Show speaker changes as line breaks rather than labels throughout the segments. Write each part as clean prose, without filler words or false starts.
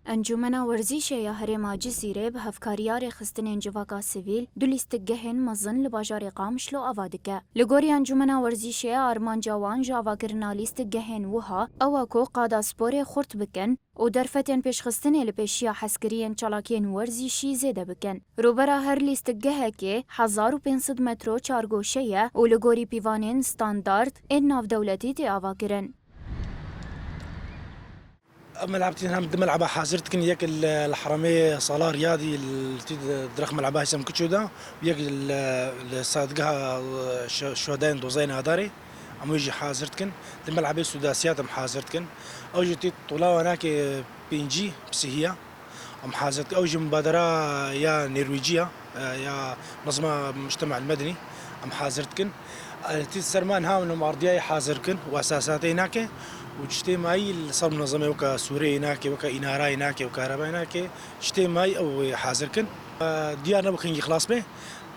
انجمن ورزش یا هرما جزیره به هفکاریار خستن انجواکا سیویل دولیست گهن مزن لباجار قامش لو آوادکه. لگوری انجمن ورزش آرمان جوان جاواگرنا لیست گهن وها اواکو قادا سپور خورت بکن و درفتن پیش خستن لپیشیا حسکرین چالاکین ورزشی زیده بکن. روبرا هر لیست گه که 1500 مترو چارگوشه و لگوری پیوانین ستاندارد این ناف دولتی تی آواگرن.
ملعبتين هم ملعبة حازرتكن ياك الحرمية صالة رياضي درخ ملعبها اسم كتشودا وياك الصادقها شهدين دوزين هداري عم يجي حازرتكن الملعبة السداسيات حازرتكن او جيت طولا هناك بينجي بسهية ام حازرتك او جي مبادرة يا نرويجية يا منظمة المجتمع المدني ام حازرتكن تي سرمان هاون ارضياي حازركن واساساتي هناك وشتي ماي صار منظمة وكا سوري هناك وكا إنارة هناك وكهرباء هناك شتي ماي أو حاضركن ديارنا بخنجي خلاص به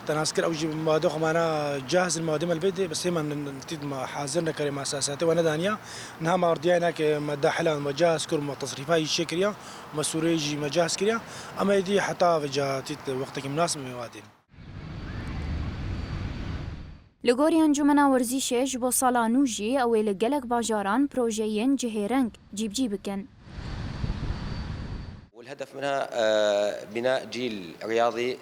تناسكر أو جي مادوخ معنا جاهز المواد البيت بس هما نتيد ما حاضرنا كريم أساساته وانا دانيا نها ما أرضيا هناك مداحلة مجاز كر متصرفات الشكرية ما سوري جي مجاز كريا أما يدي حتى في جاتيت وقتك مناسب موادين.
لگوری انجمن ورزشه جبو سالا نوجی اویل گلک باجاران پروژهین جهرنگ جیب بکن.
والهدف منها بناء جيل رياضي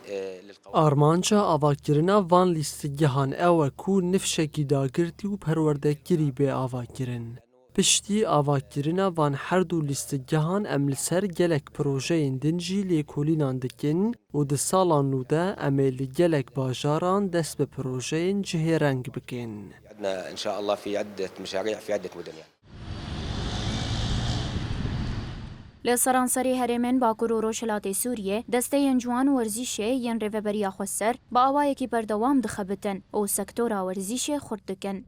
للقوم.
آرمانجا آواگرنا وان لیستگهان او کو نفشکی داگرتی و پروردگری به آواگرن. پشتی آواگرنا وان هر دو لیستگهان امل سر گلک پروژه دنجی لیکولینان دکن و ده سالان نوده امل گلک باجاران دست به پروژه جهرنگ بکن.
عندنا إن شاء الله في عدة مشاريع في عدة مدن.
لسرانسری هرمن باکور و روشلات سوریه دسته انجوان ورزیشه ین ریوبریا خسر با آوایی که بردوام دخبتن او سکتورا ورزیشه خورد دکن.